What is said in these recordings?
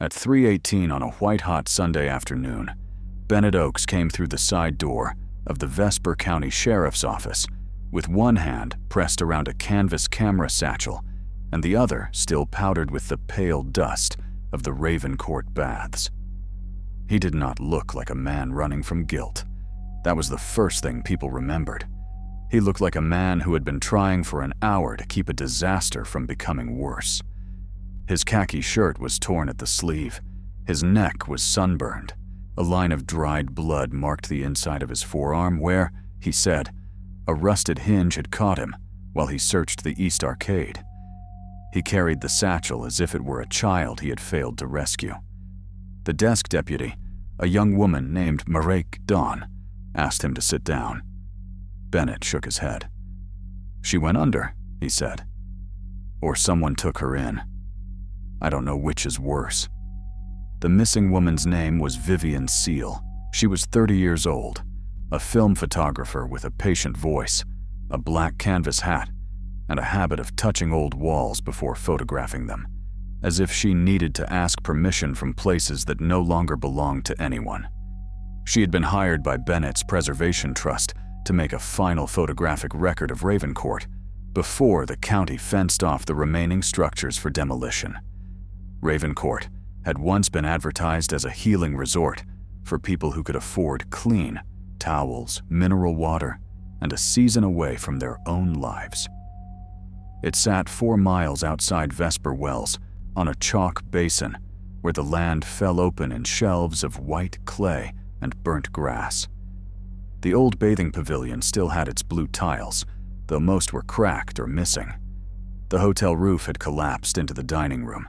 At 3:18 on a white-hot Sunday afternoon, Bennett Oakes came through the side door of the Vesper County Sheriff's Office with one hand pressed around a canvas camera satchel and the other still powdered with the pale dust of the Ravencourt baths. He did not look like a man running from guilt. That was the first thing people remembered. He looked like a man who had been trying for an hour to keep a disaster from becoming worse. His khaki shirt was torn at the sleeve. His neck was sunburned. A line of dried blood marked the inside of his forearm where, he said, a rusted hinge had caught him while he searched the East Arcade. He carried the satchel as if it were a child he had failed to rescue. The desk deputy, a young woman named Marek Dawn, asked him to sit down. Bennett shook his head. "She went under," he said. "Or someone took her in. I don't know which is worse." The missing woman's name was Vivian Seal. She was 30 years old, a film photographer with a patient voice, a black canvas hat, and a habit of touching old walls before photographing them, as if she needed to ask permission from places that no longer belonged to anyone. She had been hired by Bennett's Preservation Trust to make a final photographic record of Ravencourt before the county fenced off the remaining structures for demolition. Ravencourt had once been advertised as a healing resort for people who could afford clean towels, mineral water, and a season away from their own lives. It sat 4 miles outside Vesper Wells on a chalk basin where the land fell open in shelves of white clay and burnt grass. The old bathing pavilion still had its blue tiles, though most were cracked or missing. The hotel roof had collapsed into the dining room.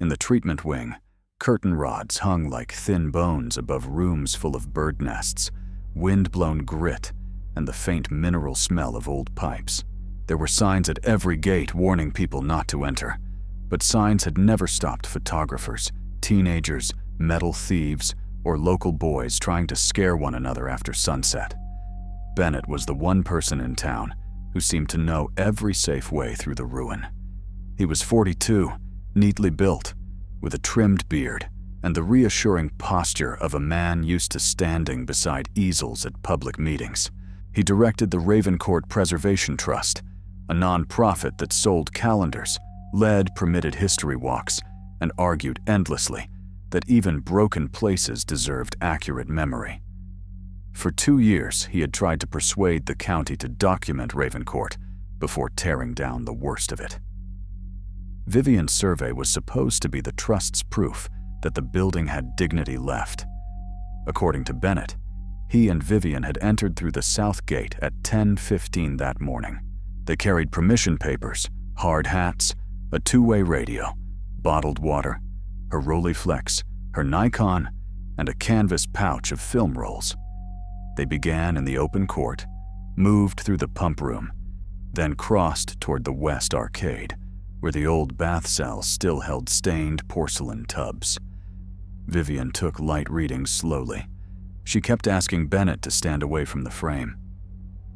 In the treatment wing, curtain rods hung like thin bones above rooms full of bird nests, wind-blown grit, and the faint mineral smell of old pipes. There were signs at every gate warning people not to enter, but signs had never stopped photographers, teenagers, metal thieves, or local boys trying to scare one another after sunset. Bennett was the one person in town who seemed to know every safe way through the ruin. He was 42, neatly built, with a trimmed beard and the reassuring posture of a man used to standing beside easels at public meetings. He directed the Ravencourt Preservation Trust, a non-profit that sold calendars, led permitted history walks, and argued endlessly that even broken places deserved accurate memory. For 2 years, he had tried to persuade the county to document Ravencourt before tearing down the worst of it. Vivian's survey was supposed to be the trust's proof that the building had dignity left. According to Bennett, he and Vivian had entered through the south gate at 10:15 that morning. They carried permission papers, hard hats, a two-way radio, bottled water, her Rolleiflex, her Nikon, and a canvas pouch of film rolls. They began in the open court, moved through the pump room, then crossed toward the West Arcade, where the old bath cells still held stained porcelain tubs. Vivian took light readings slowly. She kept asking Bennett to stand away from the frame.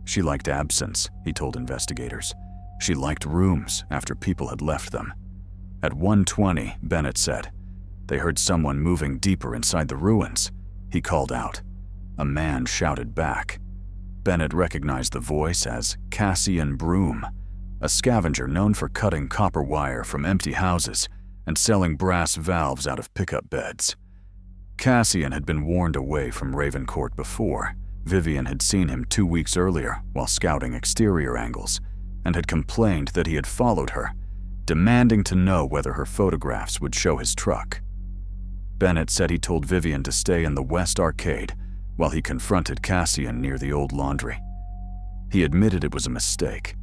She liked absence, he told investigators. She liked rooms after people had left them. At 1:20, Bennett said, they heard someone moving deeper inside the ruins. He called out. A man shouted back. Bennett recognized the voice as Cassian Broom, a scavenger known for cutting copper wire from empty houses and selling brass valves out of pickup beds. Cassian had been warned away from Ravencourt before. Vivian had seen him 2 weeks earlier while scouting exterior angles and had complained that he had followed her, demanding to know whether her photographs would show his truck. Bennett said he told Vivian to stay in the West Arcade while he confronted Cassian near the old laundry. He admitted it was a mistake.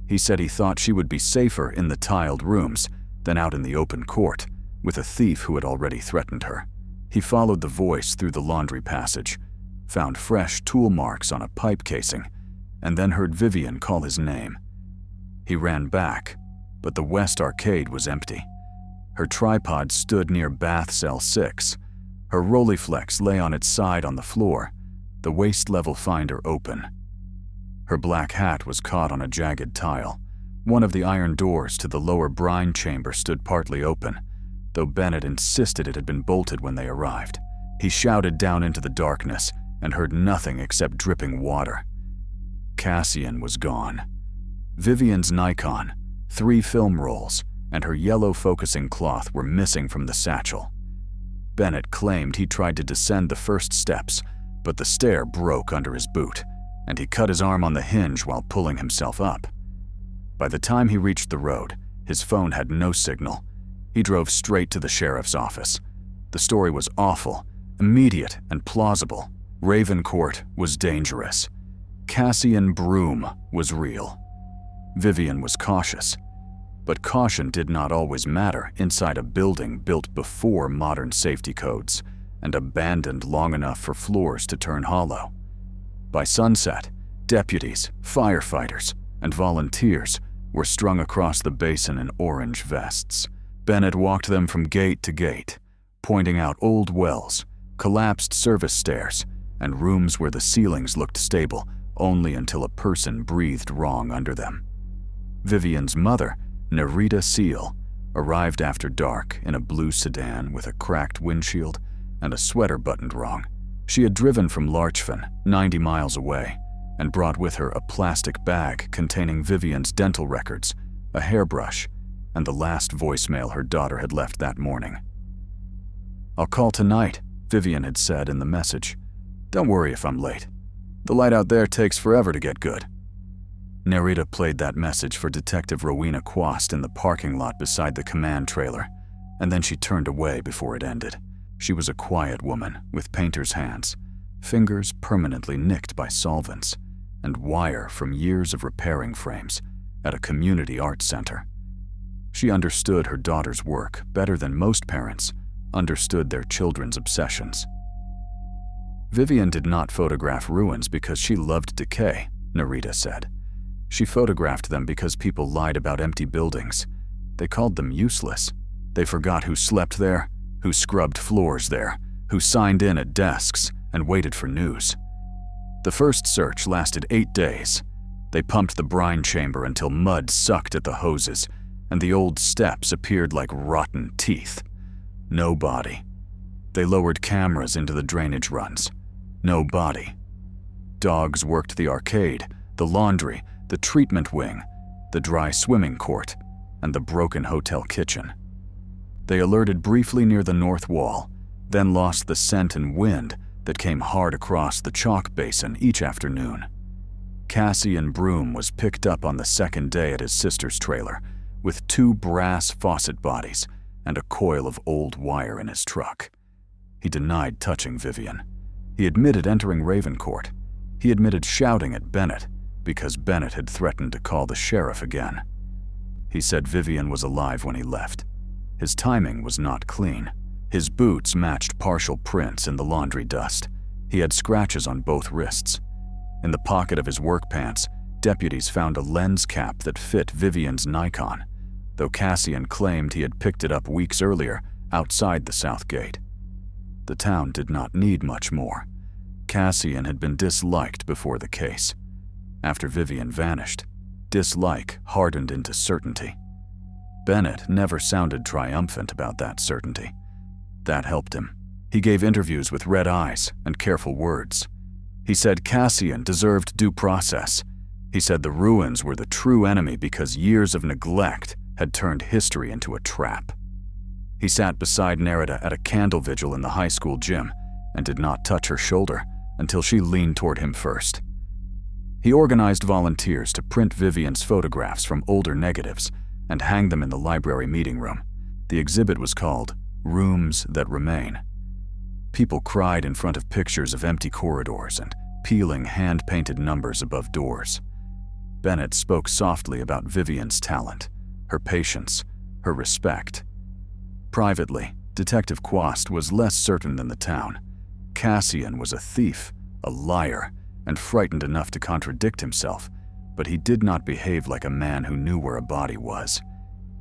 He said he thought she would be safer in the tiled rooms than out in the open court with a thief who had already threatened her. He followed the voice through the laundry passage, found fresh tool marks on a pipe casing, and then heard Vivian call his name. He ran back, but the West Arcade was empty. Her tripod stood near bath cell 6. Her Rolleiflex lay on its side on the floor, the waist-level finder open. Her black hat was caught on a jagged tile. One of the iron doors to the lower brine chamber stood partly open. though Bennett insisted it had been bolted when they arrived. He shouted down into the darkness and heard nothing except dripping water. Cassian was gone. Vivian's Nikon, 3 film rolls, and her yellow focusing cloth were missing from the satchel. Bennett claimed he tried to descend the first steps, but the stair broke under his boot, and he cut his arm on the hinge while pulling himself up. By the time he reached the road, his phone had no signal. He drove straight to the sheriff's office. The story was awful, immediate, and plausible. Ravencourt was dangerous. Cassian Broom was real. Vivian was cautious. But caution did not always matter inside a building built before modern safety codes and abandoned long enough for floors to turn hollow. By sunset, deputies, firefighters, and volunteers were strung across the basin in orange vests. Bennett walked them from gate to gate, pointing out old wells, collapsed service stairs, and rooms where the ceilings looked stable only until a person breathed wrong under them. Vivian's mother, Nerita Seal, arrived after dark in a blue sedan with a cracked windshield and a sweater buttoned wrong. She had driven from Larchfinn, 90 miles away, and brought with her a plastic bag containing Vivian's dental records, a hairbrush, and the last voicemail her daughter had left that morning. "I'll call tonight," Vivian had said in the message. "Don't worry if I'm late. The light out there takes forever to get good." Nerita played that message for Detective Rowena Quast in the parking lot beside the command trailer, and then she turned away before it ended. She was a quiet woman with painter's hands, fingers permanently nicked by solvents, and wire from years of repairing frames at a community art center. She understood her daughter's work better than most parents understood their children's obsessions. Vivian did not photograph ruins because she loved decay, Nerita said. She photographed them because people lied about empty buildings. They called them useless. They forgot who slept there, who scrubbed floors there, who signed in at desks and waited for news. The first search lasted 8 days. They pumped the brine chamber until mud sucked at the hoses, and the old steps appeared like rotten teeth. No body. They lowered cameras into the drainage runs. No body. Dogs worked the arcade, the laundry, the treatment wing, the dry swimming court, and the broken hotel kitchen. They alerted briefly near the north wall, then lost the scent and wind that came hard across the chalk basin each afternoon. Cassian Broom was picked up on the second day at his sister's trailer, with 2 brass faucet bodies and a coil of old wire in his truck. He denied touching Vivian. He admitted entering Ravencourt. He admitted shouting at Bennett because Bennett had threatened to call the sheriff again. He said Vivian was alive when he left. His timing was not clean. His boots matched partial prints in the laundry dust. He had scratches on both wrists. In the pocket of his work pants, deputies found a lens cap that fit Vivian's Nikon, though Cassian claimed he had picked it up weeks earlier outside the south gate. The town did not need much more. Cassian had been disliked before the case. After Vivian vanished, dislike hardened into certainty. Bennett never sounded triumphant about that certainty. That helped him. He gave interviews with red eyes and careful words. He said Cassian deserved due process. He said the ruins were the true enemy because years of neglect had turned history into a trap. He sat beside Nerita at a candle vigil in the high school gym and did not touch her shoulder until she leaned toward him first. He organized volunteers to print Vivian's photographs from older negatives and hang them in the library meeting room. The exhibit was called Rooms That Remain. People cried in front of pictures of empty corridors and peeling hand-painted numbers above doors. Bennett spoke softly about Vivian's talent, her patience, her respect. Privately, Detective Quast was less certain than the town. Cassian was a thief, a liar, and frightened enough to contradict himself, but he did not behave like a man who knew where a body was.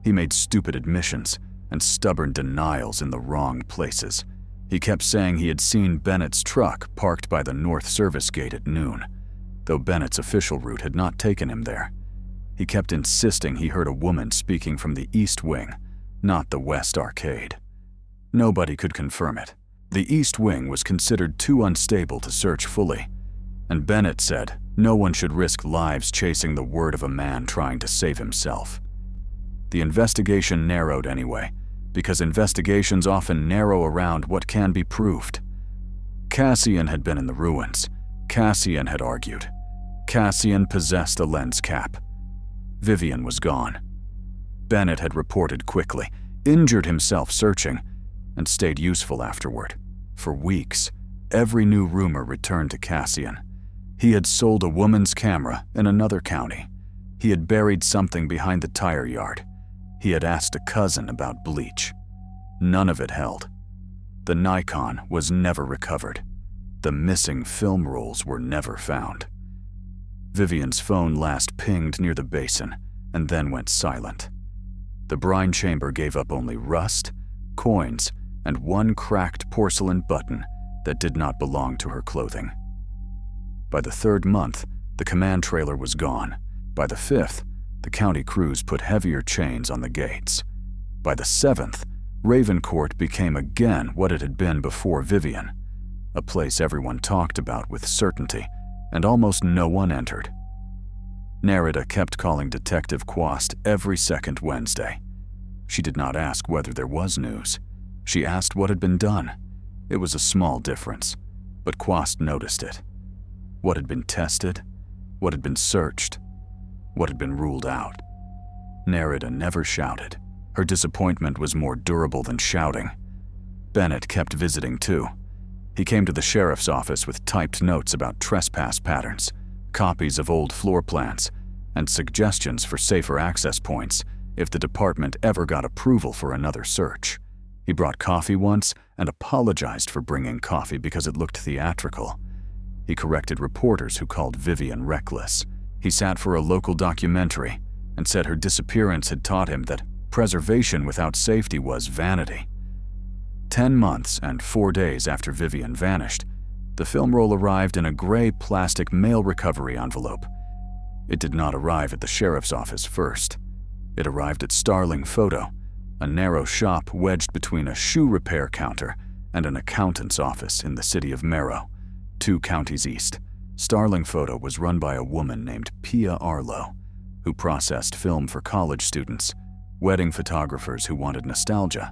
He made stupid admissions and stubborn denials in the wrong places. He kept saying he had seen Bennett's truck parked by the north service gate at noon, though Bennett's official route had not taken him there. He kept insisting he heard a woman speaking from the east wing, not the west arcade. Nobody could confirm it. The East Wing was considered too unstable to search fully, and Bennett said no one should risk lives chasing the word of a man trying to save himself. The investigation narrowed anyway, because investigations often narrow around what can be proved. Cassian had been in the ruins. Cassian had argued. Cassian possessed a lens cap. Vivian was gone. Bennett had reported quickly, injured himself searching, and stayed useful afterward. For weeks, every new rumor returned to Cassian. He had sold a woman's camera in another county. He had buried something behind the tire yard. He had asked a cousin about bleach. None of it held. The Nikon was never recovered. The missing film rolls were never found. Vivian's phone last pinged near the basin and then went silent. The brine chamber gave up only rust, coins, and one cracked porcelain button that did not belong to her clothing. By the third month, the command trailer was gone. By the fifth, the county crews put heavier chains on the gates. By the seventh, Ravencourt became again what it had been before Vivian, a place everyone talked about with certainty, and almost no one entered. Nerida kept calling Detective Quast every second Wednesday. She did not ask whether there was news. She asked what had been done. It was a small difference, but Quast noticed it. What had been tested, what had been searched, what had been ruled out. Nerida never shouted. Her disappointment was more durable than shouting. Bennett kept visiting too. He came to the sheriff's office with typed notes about trespass patterns, copies of old floor plans, and suggestions for safer access points if the department ever got approval for another search. He brought coffee once and apologized for bringing coffee because it looked theatrical. He corrected reporters who called Vivian reckless. He sat for a local documentary and said her disappearance had taught him that preservation without safety was vanity. 10 months and 4 days after Vivian vanished, the film roll arrived in a gray plastic mail recovery envelope. It did not arrive at the sheriff's office first. It arrived at Starling Photo, a narrow shop wedged between a shoe repair counter and an accountant's office in the city of Merrow, 2 counties east. Starling Photo was run by a woman named Pia Arlo, who processed film for college students, wedding photographers who wanted nostalgia,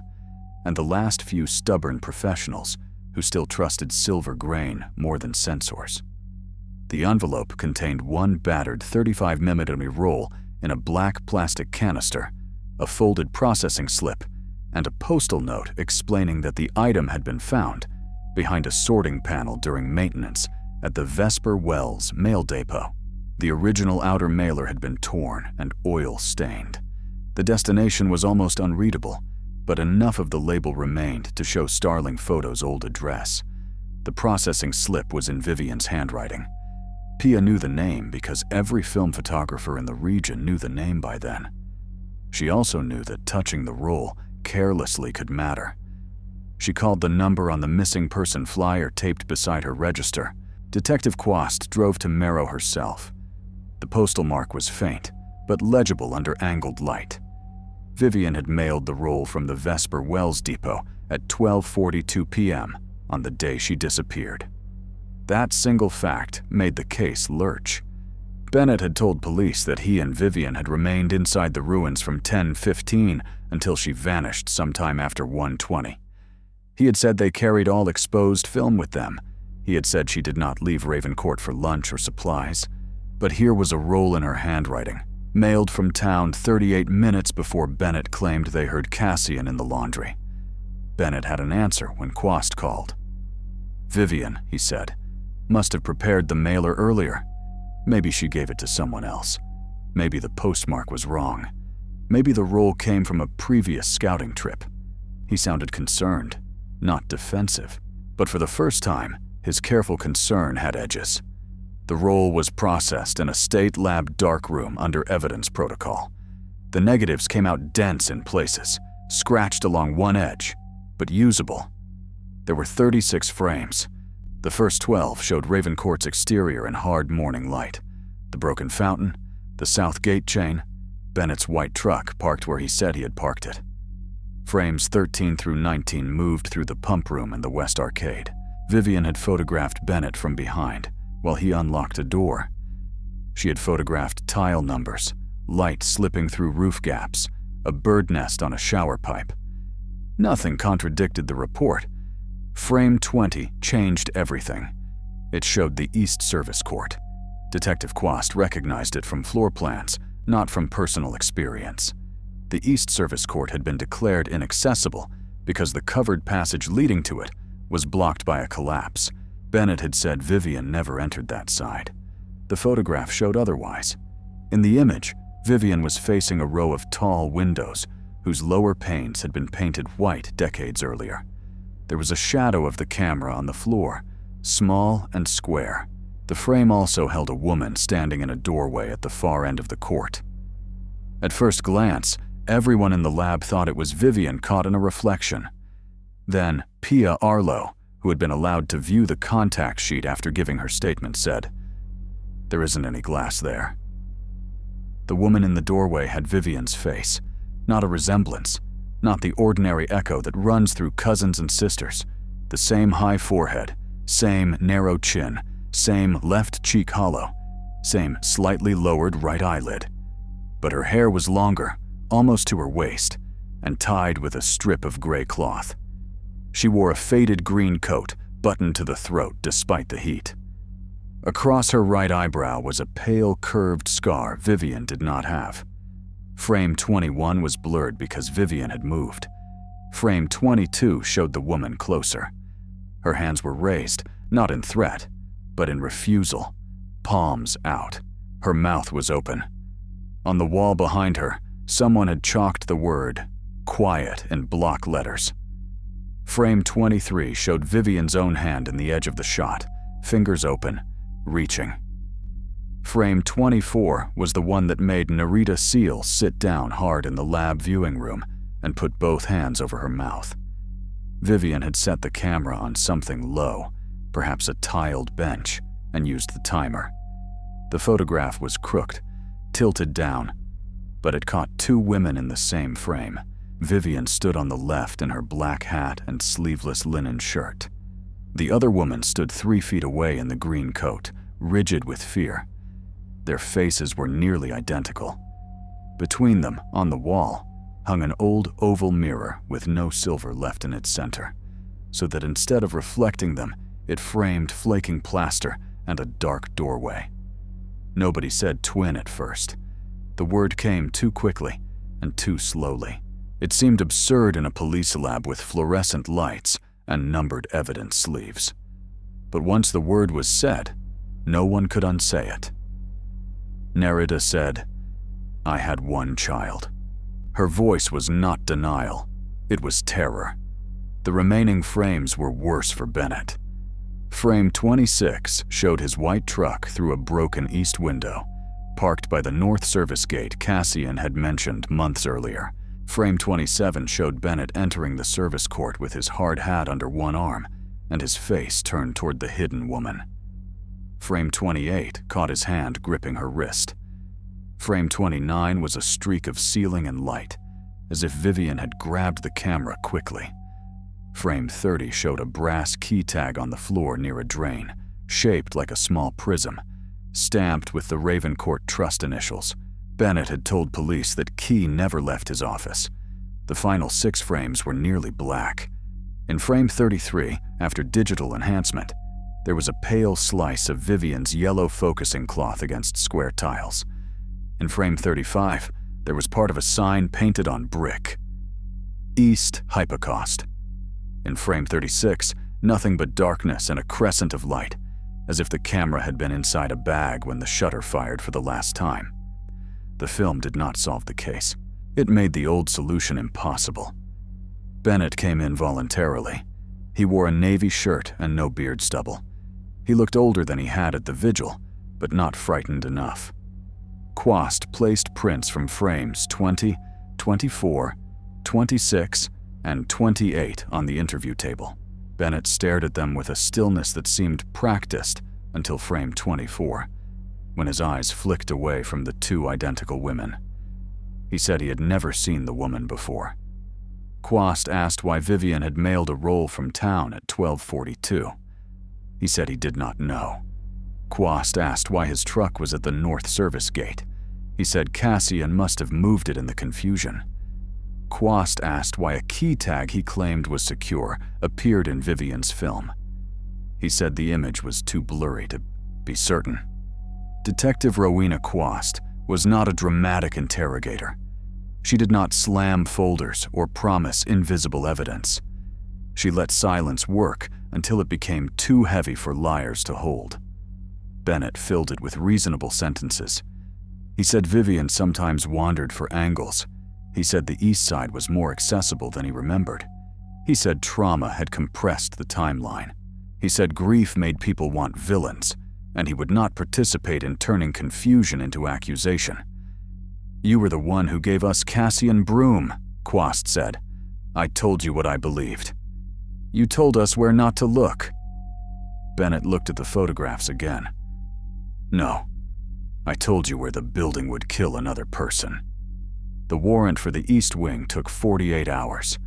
and the last few stubborn professionals who still trusted silver grain more than sensors. The envelope contained one battered 35mm roll in a black plastic canister, a folded processing slip, and a postal note explaining that the item had been found behind a sorting panel during maintenance at the Vesper Wells mail depot. The original outer mailer had been torn and oil-stained. The destination was almost unreadable, but enough of the label remained to show Starling Photo's old address. The processing slip was in Vivian's handwriting. Pia knew the name because every film photographer in the region knew the name by then. She also knew that touching the roll carelessly could matter. She called the number on the missing person flyer taped beside her register. Detective Quast drove to Merrow herself. The postal mark was faint, but legible under angled light. Vivian had mailed the roll from the Vesper Wells depot at 12:42 p.m. on the day she disappeared. That single fact made the case lurch. Bennett had told police that he and Vivian had remained inside the ruins from 10:15 until she vanished sometime after 1:20. He had said they carried all exposed film with them. He had said she did not leave Ravencourt for lunch or supplies. But here was a roll in her handwriting, mailed from town 38 minutes before Bennett claimed they heard Cassian in the laundry. Bennett had an answer when Quast called. Vivian, he said, must have prepared the mailer earlier. Maybe she gave it to someone else. Maybe the postmark was wrong. Maybe the roll came from a previous scouting trip. He sounded concerned, not defensive, but for the first time, his careful concern had edges. The roll was processed in a state lab darkroom under evidence protocol. The negatives came out dense in places, scratched along one edge, but usable. There were 36 frames. The first 12 showed Ravencourt's exterior in hard morning light. The broken fountain, the south gate chain, Bennett's white truck parked where he said he had parked it. Frames 13 through 19 moved through the pump room in the West Arcade. Vivian had photographed Bennett from behind while he unlocked a door. She had photographed tile numbers, light slipping through roof gaps, a bird nest on a shower pipe. Nothing contradicted the report. Frame 20 changed everything. It showed the East Service Court. Detective Quast recognized it from floor plans, not from personal experience. The East Service Court had been declared inaccessible because the covered passage leading to it was blocked by a collapse. Bennett had said Vivian never entered that side. The photograph showed otherwise. In the image, Vivian was facing a row of tall windows whose lower panes had been painted white decades earlier. There was a shadow of the camera on the floor, small and square. The frame also held a woman standing in a doorway at the far end of the court. At first glance, everyone in the lab thought it was Vivian caught in a reflection. Then, Pia Arlo, who had been allowed to view the contact sheet after giving her statement, said, "There isn't any glass there." The woman in the doorway had Vivian's face, not a resemblance, not the ordinary echo that runs through cousins and sisters. The same high forehead, same narrow chin, same left cheek hollow, same slightly lowered right eyelid. But her hair was longer, almost to her waist, and tied with a strip of gray cloth. She wore a faded green coat, buttoned to the throat despite the heat. Across her right eyebrow was a pale, curved scar Vivian did not have. Frame 21 was blurred because Vivian had moved. Frame 22 showed the woman closer. Her hands were raised, not in threat, but in refusal, palms out. Her mouth was open. On the wall behind her, someone had chalked the word "quiet" in block letters. Frame 23 showed Vivian's own hand in the edge of the shot, fingers open, reaching. Frame 24 was the one that made Narita Seal sit down hard in the lab viewing room and put both hands over her mouth. Vivian had set the camera on something low, perhaps a tiled bench, and used the timer. The photograph was crooked, tilted down, but it caught two women in the same frame. Vivian stood on the left in her black hat and sleeveless linen shirt. The other woman stood 3 feet away in the green coat, rigid with fear. Their faces were nearly identical. Between them, on the wall, hung an old oval mirror with no silver left in its center, so that instead of reflecting them, it framed flaking plaster and a dark doorway. Nobody said twin at first. The word came too quickly and too slowly. It seemed absurd in a police lab with fluorescent lights and numbered evidence sleeves. But once the word was said, no one could unsay it. Narita said, "I had one child." Her voice was not denial, it was terror. The remaining frames were worse for Bennett. Frame 26 showed his white truck through a broken east window, parked by the north service gate Cassian had mentioned months earlier. Frame 27 showed Bennett entering the service court with his hard hat under one arm and his face turned toward the hidden woman. Frame 28 caught his hand gripping her wrist. Frame 29 was a streak of ceiling and light, as if Vivian had grabbed the camera quickly. Frame 30 showed a brass key tag on the floor near a drain, shaped like a small prism, stamped with the Ravencourt Trust initials. Bennett had told police that Key never left his office. The final 6 frames were nearly black. In frame 33, after digital enhancement, there was a pale slice of Vivian's yellow focusing cloth against square tiles. In frame 35, there was part of a sign painted on brick. East Hypocaust. In frame 36, nothing but darkness and a crescent of light, as if the camera had been inside a bag when the shutter fired for the last time. The film did not solve the case. It made the old solution impossible. Bennett came in voluntarily. He wore a navy shirt and no beard stubble. He looked older than he had at the vigil, but not frightened enough. Quast placed prints from frames 20, 24, 26, and 28 on the interview table. Bennett stared at them with a stillness that seemed practiced until frame 24, when his eyes flicked away from the 2 identical women. He said he had never seen the woman before. Quast asked why Vivian had mailed a roll from town at 12:42. He said he did not know. Quast asked why his truck was at the north service gate. He said Cassian must have moved it in the confusion. Quast asked why a key tag he claimed was secure appeared in Vivian's film. He said the image was too blurry to be certain. Detective Rowena Quast was not a dramatic interrogator. She did not slam folders or promise invisible evidence. She let silence work until it became too heavy for liars to hold. Bennett filled it with reasonable sentences. He said Vivian sometimes wandered for angles. He said the east side was more accessible than he remembered. He said trauma had compressed the timeline. He said grief made people want villains, and he would not participate in turning confusion into accusation. "You were the one who gave us Cassian Broom," Quast said. "I told you what I believed. You told us where not to look." Bennett looked at the photographs again. "No, I told you where the building would kill another person." The warrant for the East Wing took 48 hours.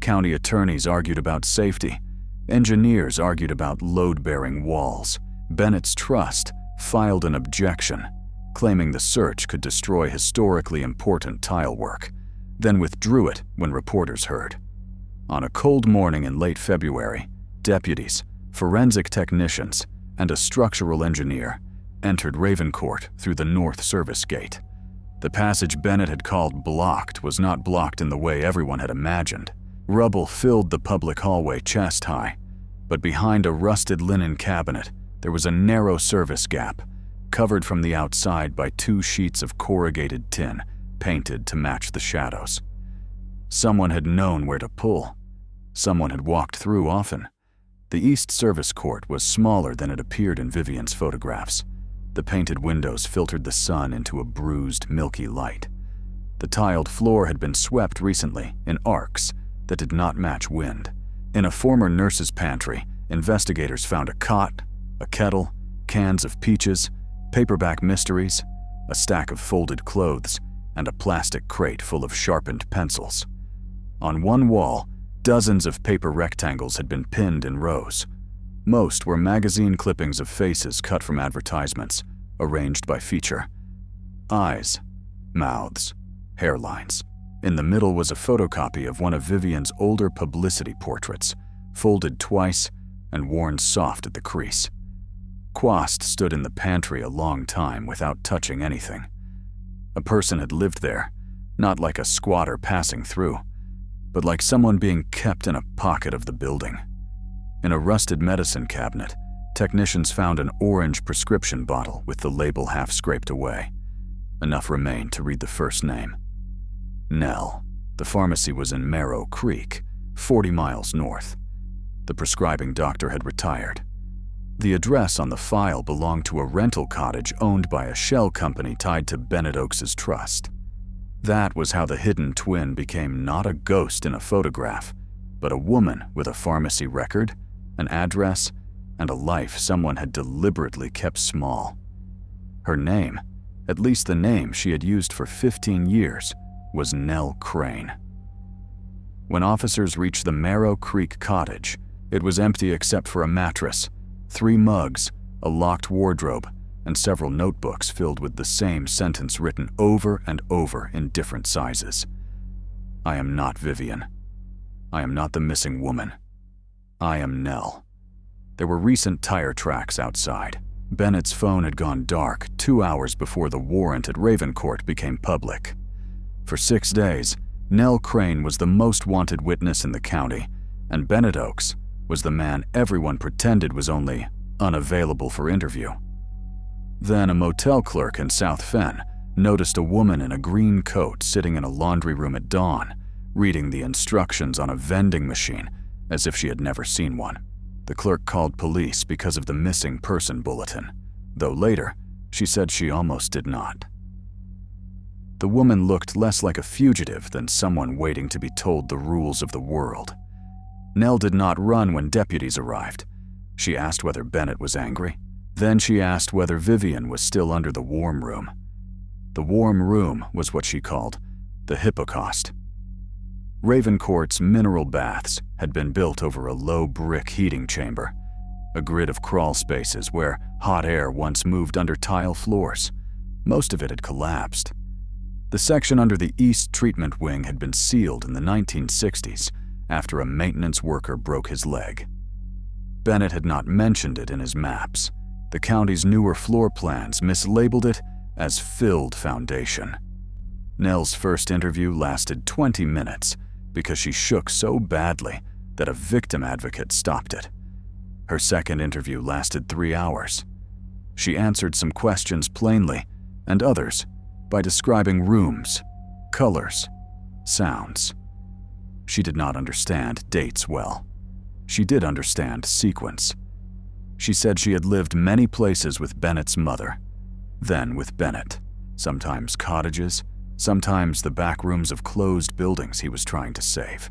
County attorneys argued about safety. Engineers argued about load-bearing walls. Bennett's trust filed an objection, claiming the search could destroy historically important tile work, then withdrew it when reporters heard. On a cold morning in late February, deputies, forensic technicians, and a structural engineer entered Ravencourt through the north service gate. The passage Bennett had called blocked was not blocked in the way everyone had imagined. Rubble filled the public hallway chest high, but behind a rusted linen cabinet, there was a narrow service gap, covered from the outside by 2 sheets of corrugated tin, painted to match the shadows. Someone had known where to pull. Someone had walked through often. The East Service Court was smaller than it appeared in Vivian's photographs. The painted windows filtered the sun into a bruised, milky light. The tiled floor had been swept recently in arcs that did not match wind. In a former nurse's pantry, investigators found a cot, a kettle, cans of peaches, paperback mysteries, a stack of folded clothes, and a plastic crate full of sharpened pencils. On one wall, dozens of paper rectangles had been pinned in rows. Most were magazine clippings of faces cut from advertisements, arranged by feature. Eyes, mouths, hairlines. In the middle was a photocopy of one of Vivian's older publicity portraits, folded twice and worn soft at the crease. Quast stood in the pantry a long time without touching anything. A person had lived there, not like a squatter passing through, but like someone being kept in a pocket of the building. In a rusted medicine cabinet, technicians found an orange prescription bottle with the label half scraped away. Enough remained to read the first name. Nell. The pharmacy was in Marrow Creek, 40 miles north. The prescribing doctor had retired. The address on the file belonged to a rental cottage owned by a shell company tied to Bennett Oakes's trust. That was how the hidden twin became not a ghost in a photograph, but a woman with a pharmacy record, an address, and a life someone had deliberately kept small. Her name, at least the name she had used for 15 years, was Nell Crane. When officers reached the Marrow Creek cottage, it was empty except for a mattress, 3 mugs, a locked wardrobe, and several notebooks filled with the same sentence written over and over in different sizes. "I am not Vivian. I am not the missing woman. I am Nell." There were recent tire tracks outside. Bennett's phone had gone dark 2 hours before the warrant at Ravencourt became public. For 6 days, Nell Crane was the most wanted witness in the county, and Bennett Oakes was the man everyone pretended was only unavailable for interview. Then a motel clerk in South Fen noticed a woman in a green coat sitting in a laundry room at dawn, reading the instructions on a vending machine as if she had never seen one. The clerk called police because of the missing person bulletin, though later she said she almost did not. The woman looked less like a fugitive than someone waiting to be told the rules of the world. Nell did not run when deputies arrived. She asked whether Bennett was angry. Then she asked whether Vivian was still under the warm room. The warm room was what she called the Hippocaust. Ravencourt's mineral baths had been built over a low brick heating chamber, a grid of crawl spaces where hot air once moved under tile floors. Most of it had collapsed. The section under the East Treatment Wing had been sealed in the 1960s after a maintenance worker broke his leg. Bennett had not mentioned it in his maps. The county's newer floor plans mislabeled it as filled foundation. Nell's first interview lasted 20 minutes because she shook so badly that a victim advocate stopped it. Her second interview lasted 3 hours. She answered some questions plainly and others by describing rooms, colors, sounds. She did not understand dates well. She did understand sequence. She said she had lived many places with Bennett's mother, then with Bennett, sometimes cottages, sometimes the back rooms of closed buildings he was trying to save.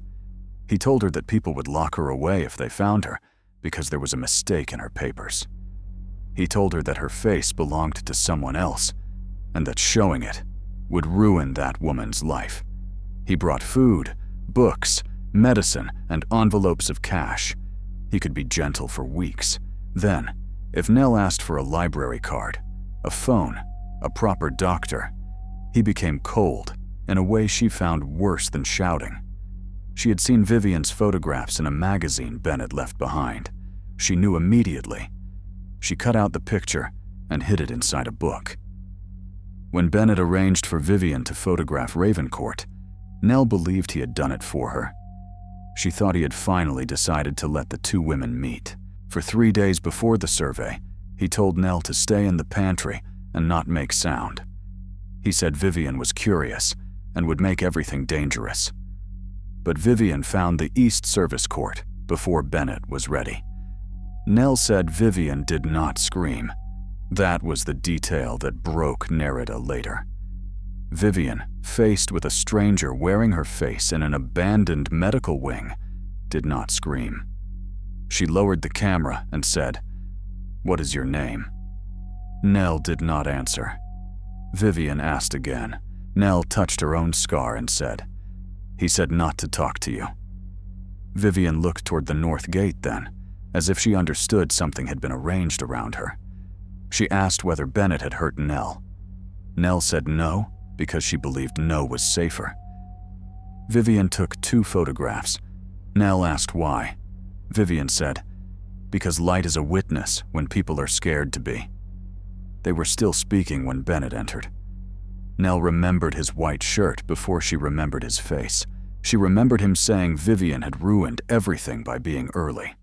He told her that people would lock her away if they found her because there was a mistake in her papers. He told her that her face belonged to someone else and that showing it would ruin that woman's life. He brought food, books, medicine, and envelopes of cash. He could be gentle for weeks. Then, if Nell asked for a library card, a phone, a proper doctor, he became cold in a way she found worse than shouting. She had seen Vivian's photographs in a magazine Bennett left behind. She knew immediately. She cut out the picture and hid it inside a book. When Bennett arranged for Vivian to photograph Ravencourt, Nell believed he had done it for her. She thought he had finally decided to let the two women meet. For 3 days before the survey, he told Nell to stay in the pantry and not make sound. He said Vivian was curious and would make everything dangerous. But Vivian found the East Service Court before Bennett was ready. Nell said Vivian did not scream. That was the detail that broke Nerida later. Vivian, faced with a stranger wearing her face in an abandoned medical wing, did not scream. She lowered the camera and said, "What is your name?" Nell did not answer. Vivian asked again. Nell touched her own scar and said, "He said not to talk to you." Vivian looked toward the north gate then, as if she understood something had been arranged around her. She asked whether Bennett had hurt Nell. Nell said no, because she believed no was safer. Vivian took 2 photographs. Nell asked why. Vivian said, "Because light is a witness when people are scared to be." They were still speaking when Bennett entered. Nell remembered his white shirt before she remembered his face. She remembered him saying Vivian had ruined everything by being early.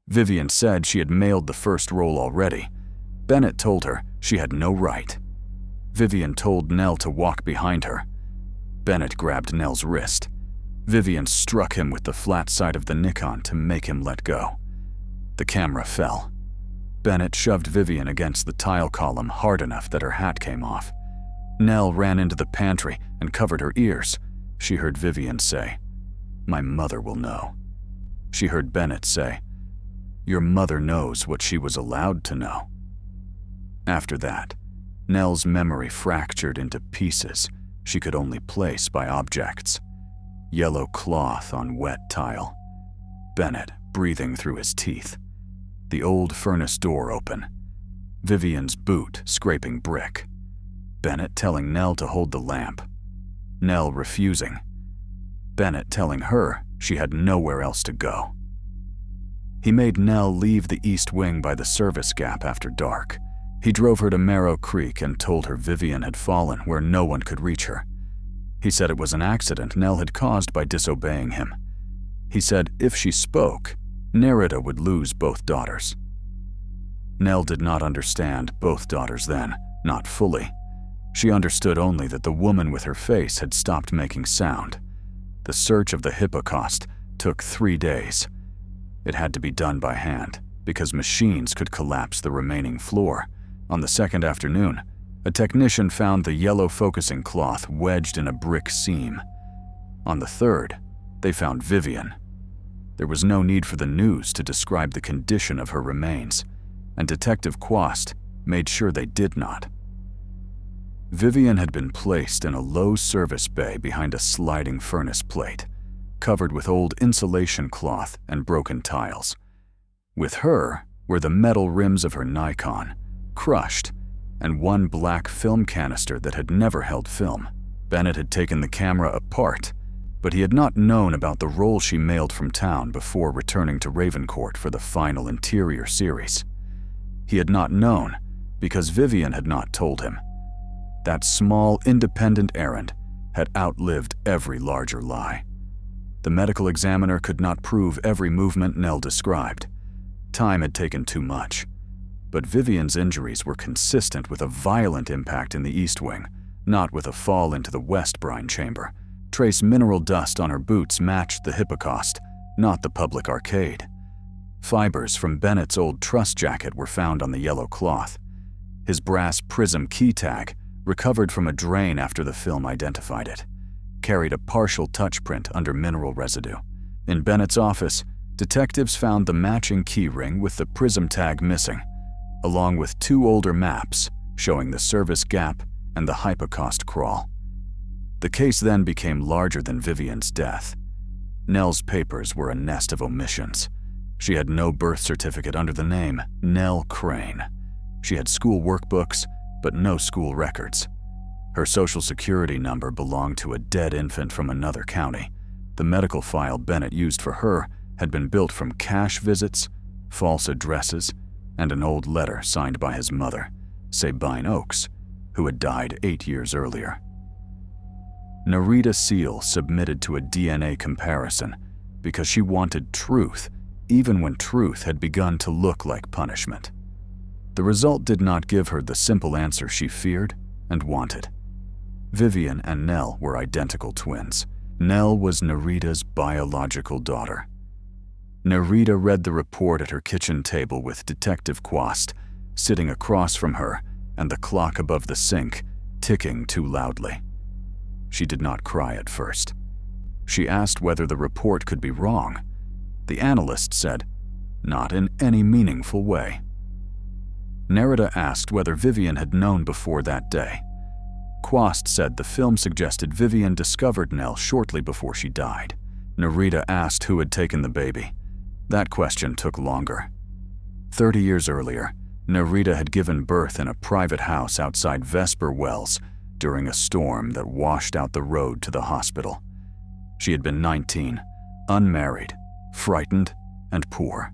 Vivian said she had mailed the first roll already. Bennett told her she had no right. Vivian told Nell to walk behind her. Bennett grabbed Nell's wrist. Vivian struck him with the flat side of the Nikon to make him let go. The camera fell. Bennett shoved Vivian against the tile column hard enough that her hat came off. Nell ran into the pantry and covered her ears. She heard Vivian say, "My mother will know." She heard Bennett say, "Your mother knows what she was allowed to know." After that, Nell's memory fractured into pieces she could only place by objects. Yellow cloth on wet tile. Bennett breathing through his teeth. The old furnace door open. Vivian's boot scraping brick. Bennett telling Nell to hold the lamp. Nell refusing. Bennett telling her she had nowhere else to go. He made Nell leave the east wing by the service gap after dark. He drove her to Marrow Creek and told her Vivian had fallen where no one could reach her. He said it was an accident Nell had caused by disobeying him. He said if she spoke, Nerida would lose both daughters. Nell did not understand both daughters then, not fully. She understood only that the woman with her face had stopped making sound. The search of the Hippocaust took 3 days. It had to be done by hand, because machines could collapse the remaining floor. On the second afternoon, a technician found the yellow focusing cloth wedged in a brick seam. On the third, they found Vivian. There was no need for the news to describe the condition of her remains, and Detective Quast made sure they did not. Vivian had been placed in a low service bay behind a sliding furnace plate. covered with old insulation cloth and broken tiles. With her were the metal rims of her Nikon, crushed, and one black film canister that had never held film. Bennett had taken the camera apart, but he had not known about the roll she mailed from town before returning to Ravencourt for the final interior series. He had not known because Vivian had not told him. That small, independent errand had outlived every larger lie. The medical examiner could not prove every movement Nell described. Time had taken too much. But Vivian's injuries were consistent with a violent impact in the east wing, not with a fall into the west brine chamber. Trace mineral dust on her boots matched the hippocaust, not the public arcade. Fibers from Bennett's old trust jacket were found on the yellow cloth. His brass prism key tag, recovered from a drain after the film identified it, carried a partial touch print under mineral residue. In Bennett's office, detectives found the matching key ring with the prism tag missing, along with 2 older maps showing the service gap and the hypocaust crawl. The case then became larger than Vivian's death. Nell's papers were a nest of omissions. She had no birth certificate under the name Nell Crane. She had school workbooks, but no school records. Her social security number belonged to a dead infant from another county. The medical file Bennett used for her had been built from cash visits, false addresses, and an old letter signed by his mother, Sabine Oakes, who had died 8 years earlier. Nerita Seal submitted to a DNA comparison because she wanted truth, even when truth had begun to look like punishment. The result did not give her the simple answer she feared and wanted. Vivian and Nell were identical twins. Nell was Nerita's biological daughter. Nerita read the report at her kitchen table with Detective Quast sitting across from her and the clock above the sink ticking too loudly. She did not cry at first. She asked whether the report could be wrong. The analyst said, "Not in any meaningful way." Nerita asked whether Vivian had known before that day. Quast said the film suggested Vivian discovered Nell shortly before she died. Nerita asked who had taken the baby. That question took longer. 30 years earlier, Nerita had given birth in a private house outside Vesper Wells during a storm that washed out the road to the hospital. She had been 19, unmarried, frightened, and poor.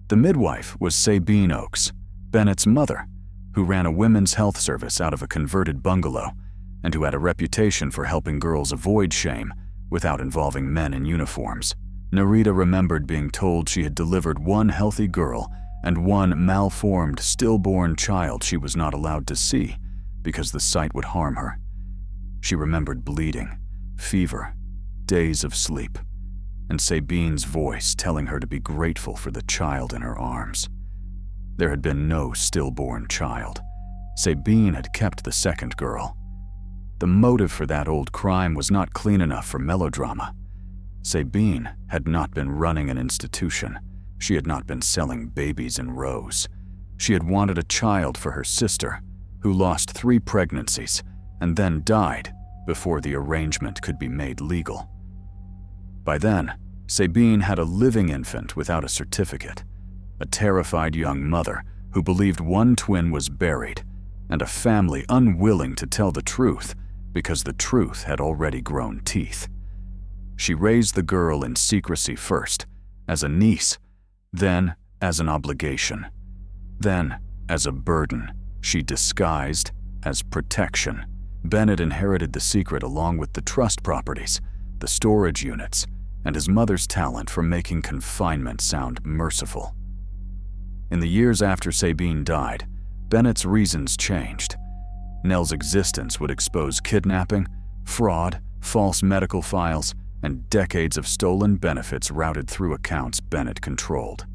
The midwife was Sabine Oakes, Bennett's mother, who ran a women's health service out of a converted bungalow and who had a reputation for helping girls avoid shame without involving men in uniforms. Nerita remembered being told she had delivered one healthy girl and one malformed, stillborn child she was not allowed to see because the sight would harm her. She remembered bleeding, fever, days of sleep, and Sabine's voice telling her to be grateful for the child in her arms. There had been no stillborn child. Sabine had kept the second girl. The motive for that old crime was not clean enough for melodrama. Sabine had not been running an institution. She had not been selling babies in rows. She had wanted a child for her sister, who lost 3 pregnancies and then died before the arrangement could be made legal. By then, Sabine had a living infant without a certificate, a terrified young mother who believed one twin was buried, and a family unwilling to tell the truth because the truth had already grown teeth. She raised the girl in secrecy first, as a niece, then as an obligation, then as a burden she disguised as protection. Bennett inherited the secret along with the trust properties, the storage units, and his mother's talent for making confinement sound merciful. In the years after Sabine died, Bennett's reasons changed. Nell's existence would expose kidnapping, fraud, false medical files, and decades of stolen benefits routed through accounts Bennett controlled.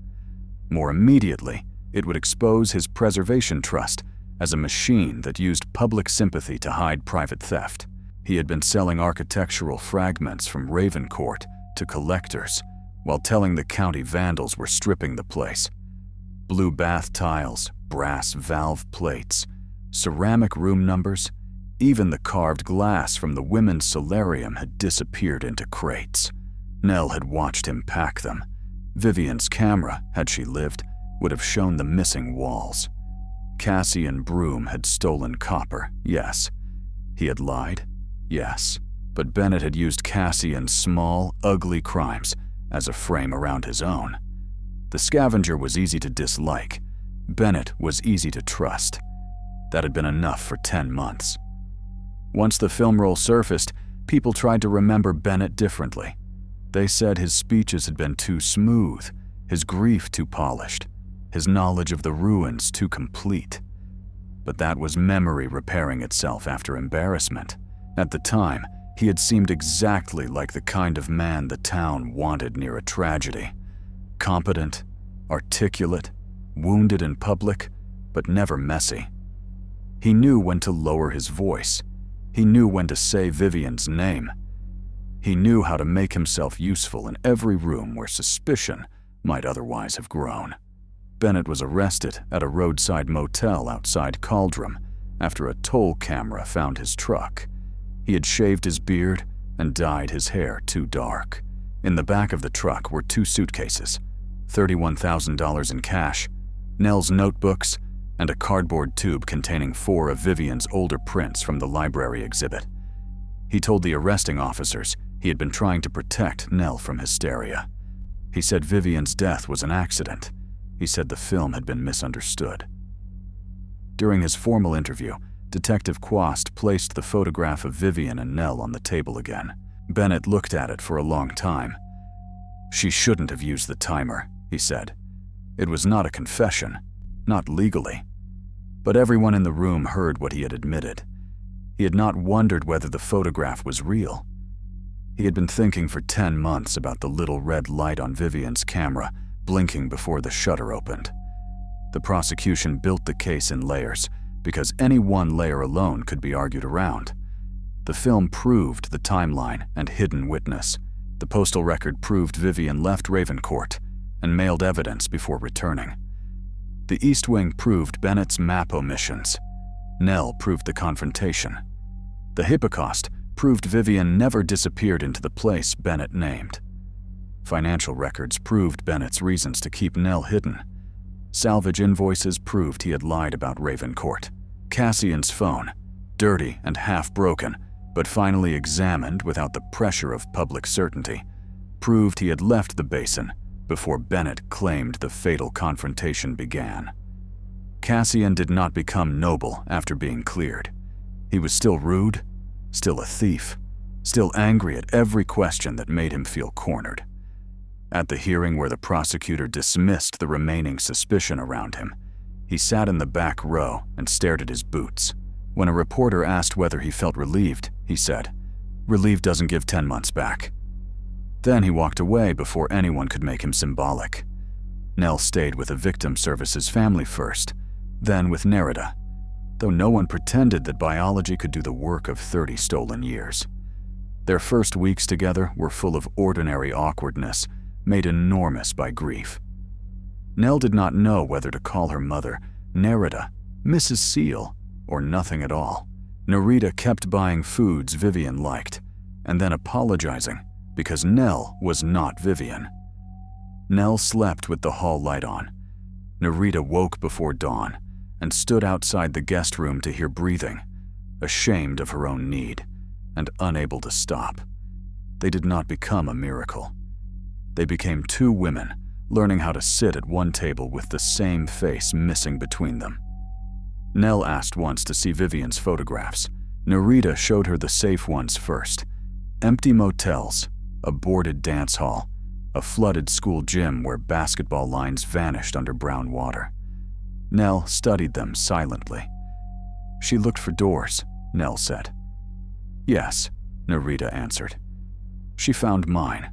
More immediately, it would expose his preservation trust as a machine that used public sympathy to hide private theft. He had been selling architectural fragments from Ravencourt to collectors while telling the county vandals were stripping the place. Blue bath tiles, brass valve plates, ceramic room numbers, Even the carved glass from the women's solarium had disappeared into crates. Nell had watched him pack them. Vivian's camera, had she lived, would have shown the missing walls. Cassie and Broom had stolen copper, yes. He had lied, yes. But Bennett had used Cassie in small, ugly crimes as a frame around his own. The scavenger was easy to dislike. Bennett was easy to trust. That had been enough for 10 months. Once the film roll surfaced, people tried to remember Bennett differently. They said his speeches had been too smooth, his grief too polished, his knowledge of the ruins too complete. But that was memory repairing itself after embarrassment. At the time, he had seemed exactly like the kind of man the town wanted near a tragedy. Competent, articulate, wounded in public, but never messy. He knew when to lower his voice. He knew when to say Vivian's name. He knew how to make himself useful in every room where suspicion might otherwise have grown. Bennett was arrested at a roadside motel outside Caldrum after a toll camera found his truck. He had shaved his beard and dyed his hair too dark. In the back of the truck were 2 suitcases, $31,000 in cash, Nell's notebooks, and a cardboard tube containing 4 of Vivian's older prints from the library exhibit. He told the arresting officers he had been trying to protect Nell from hysteria. He said Vivian's death was an accident. He said the film had been misunderstood. During his formal interview, Detective Quast placed the photograph of Vivian and Nell on the table again. Bennett looked at it for a long time. "She shouldn't have used the timer," he said. "It was not a confession, not legally." But everyone in the room heard what he had admitted. He had not wondered whether the photograph was real. He had been thinking for 10 months about the little red light on Vivian's camera blinking before the shutter opened. The prosecution built the case in layers because any one layer alone could be argued around. The film proved the timeline and hidden witness. The postal record proved Vivian left Ravencourt and mailed evidence before returning. The East Wing proved Bennett's map omissions. Nell proved the confrontation. The Hippocaust proved Vivian never disappeared into the place Bennett named. Financial records proved Bennett's reasons to keep Nell hidden. Salvage invoices proved he had lied about Ravencourt. Cassian's phone, dirty and half-broken, but finally examined without the pressure of public certainty, proved he had left the basin before Bennett claimed the fatal confrontation began. Cassian did not become noble after being cleared. He was still rude, still a thief, still angry at every question that made him feel cornered. At the hearing where the prosecutor dismissed the remaining suspicion around him, he sat in the back row and stared at his boots. When a reporter asked whether he felt relieved, he said, "Relieved doesn't give 10 months back." Then he walked away before anyone could make him symbolic. Nell stayed with the victim services family first, then with Nerida, though no one pretended that biology could do the work of 30 stolen years. Their first weeks together were full of ordinary awkwardness, made enormous by grief. Nell did not know whether to call her mother Nerida, Mrs. Seal, or nothing at all. Nerida kept buying foods Vivian liked, and then apologizing because Nell was not Vivian. Nell slept with the hall light on. Nerida woke before dawn and stood outside the guest room to hear breathing, ashamed of her own need and unable to stop. They did not become a miracle. They became 2 women, learning how to sit at one table with the same face missing between them. Nell asked once to see Vivian's photographs. Nerida showed her the safe ones first. Empty motels, a boarded dance hall, a flooded school gym where basketball lines vanished under brown water. Nell studied them silently. "She looked for doors," Nell said. "Yes," Nerida answered. "She found mine."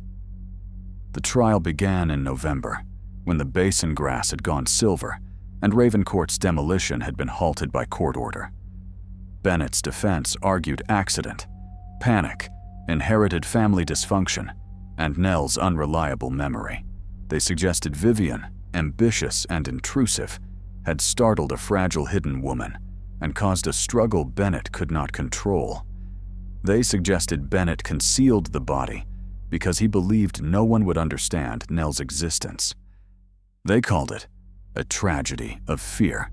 The trial began in November, when the basin grass had gone silver and Ravencourt's demolition had been halted by court order. Bennett's defense argued accident, panic, inherited family dysfunction, and Nell's unreliable memory. They suggested Vivian, ambitious and intrusive, had startled a fragile hidden woman and caused a struggle Bennett could not control. They suggested Bennett concealed the body because he believed no one would understand Nell's existence. They called it a tragedy of fear.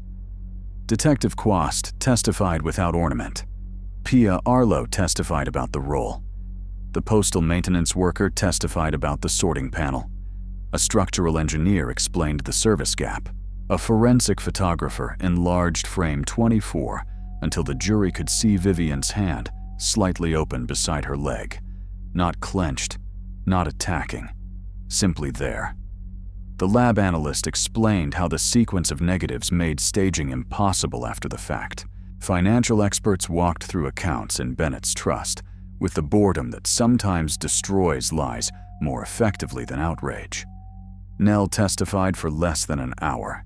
Detective Quast testified without ornament. Pia Arlo testified about the role. The postal maintenance worker testified about the sorting panel. A structural engineer explained the service gap. A forensic photographer enlarged frame 24 until the jury could see Vivian's hand slightly open beside her leg. Not clenched, not attacking, simply there. The lab analyst explained how the sequence of negatives made staging impossible after the fact. Financial experts walked through accounts in Bennett's trust with the boredom that sometimes destroys lies more effectively than outrage. Nell testified for less than an hour.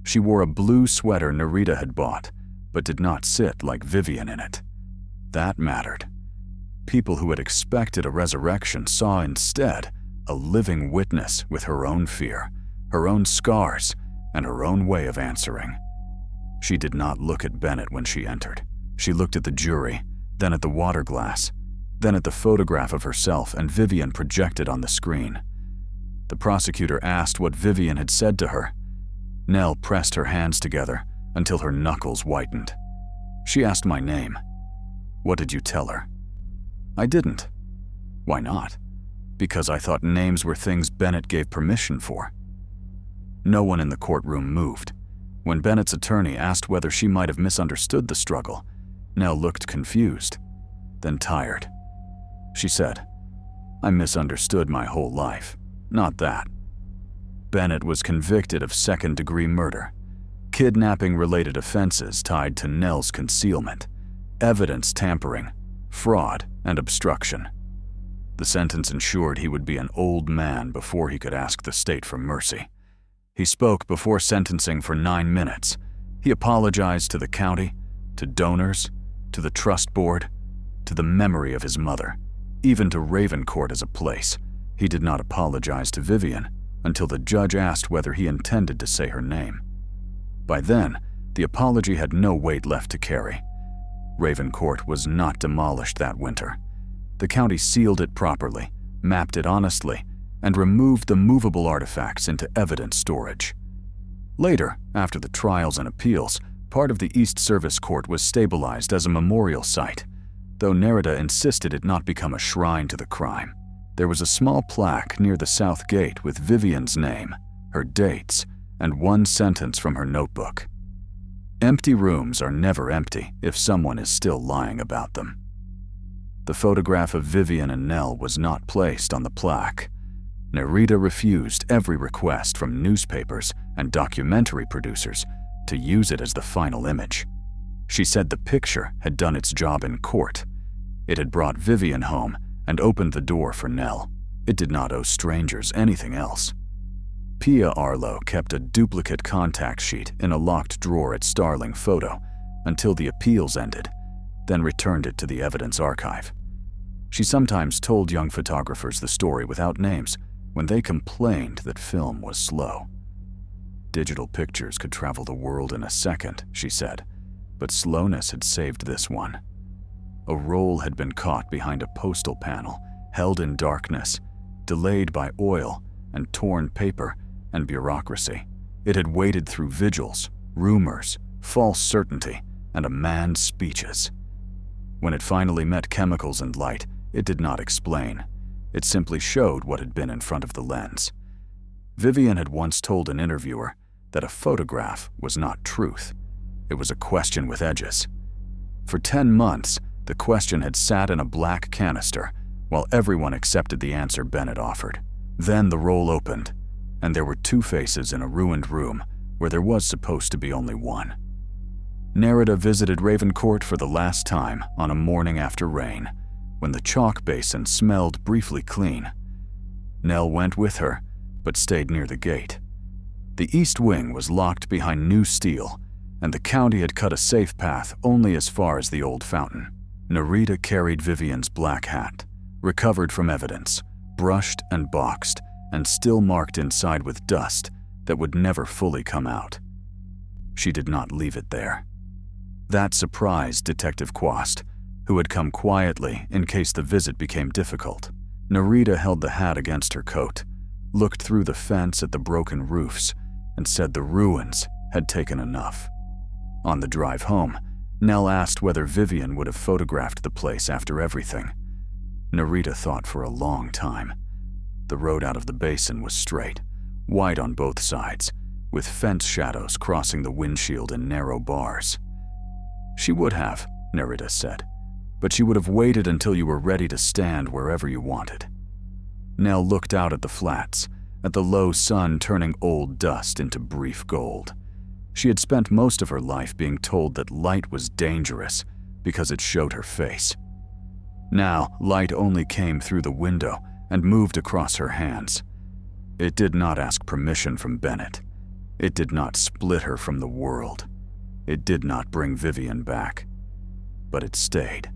She wore a blue sweater Nerita had bought, but did not sit like Vivian in it. That mattered. People who had expected a resurrection saw instead a living witness with her own fear, her own scars, and her own way of answering. She did not look at Bennett when she entered. She looked at the jury, then at the water glass, then at the photograph of herself and Vivian projected on the screen. The prosecutor asked what Vivian had said to her. Nell pressed her hands together until her knuckles whitened. She asked my name. What did you tell her? I didn't. Why not? Because I thought names were things Bennett gave permission for. No one in the courtroom moved. When Bennett's attorney asked whether she might have misunderstood the struggle, Nell looked confused, then tired. She said, I misunderstood my whole life. Not that. Bennett was convicted of second-degree murder, kidnapping-related offenses tied to Nell's concealment, evidence tampering, fraud, and obstruction. The sentence ensured he would be an old man before he could ask the state for mercy. He spoke before sentencing for 9 minutes. He apologized to the county, to donors, to the trust board, to the memory of his mother, even to Ravencourt as a place. He did not apologize to Vivian until the judge asked whether he intended to say her name. By then, the apology had no weight left to carry. Ravencourt was not demolished that winter. The county sealed it properly, mapped it honestly, and removed the movable artifacts into evidence storage. Later, after the trials and appeals, part of the East Service Court was stabilized as a memorial site, though Nerida insisted it not become a shrine to the crime. There was a small plaque near the south gate with Vivian's name, her dates, and one sentence from her notebook. Empty rooms are never empty if someone is still lying about them. The photograph of Vivian and Nell was not placed on the plaque. Nerida refused every request from newspapers and documentary producers to use it as the final image. She said the picture had done its job in court. It had brought Vivian home and opened the door for Nell. It did not owe strangers anything else. Pia Arlo kept a duplicate contact sheet in a locked drawer at Starling Photo until the appeals ended, then returned it to the evidence archive. She sometimes told young photographers the story without names when they complained that film was slow. Digital pictures could travel the world in a second, she said, but slowness had saved this one. A roll had been caught behind a postal panel, held in darkness, delayed by oil and torn paper and bureaucracy. It had waded through vigils, rumors, false certainty, and a man's speeches. When it finally met chemicals and light, it did not explain. It simply showed what had been in front of the lens. Vivian had once told an interviewer that a photograph was not truth. It was a question with edges. For 10 months, the question had sat in a black canister while everyone accepted the answer Bennett offered. Then the roll opened, and there were 2 faces in a ruined room where there was supposed to be only one. Nerida visited Ravencourt for the last time on a morning after rain, when the chalk basin smelled briefly clean. Nell went with her, but stayed near the gate. The east wing was locked behind new steel, and the county had cut a safe path only as far as the old fountain. Nerida carried Vivian's black hat, recovered from evidence, brushed and boxed, and still marked inside with dust that would never fully come out. She did not leave it there. That surprised Detective Quast, who had come quietly in case the visit became difficult. Narita held the hat against her coat, looked through the fence at the broken roofs, and said the ruins had taken enough. On the drive home, Nell asked whether Vivian would have photographed the place after everything. Narita thought for a long time. The road out of the basin was straight, wide on both sides, with fence shadows crossing the windshield in narrow bars. She would have, Narita said, but she would have waited until you were ready to stand wherever you wanted. Nell looked out at the flats, at the low sun turning old dust into brief gold. She had spent most of her life being told that light was dangerous because it showed her face. Now, light only came through the window and moved across her hands. It did not ask permission from Bennett. It did not split her from the world. It did not bring Vivian back. But it stayed.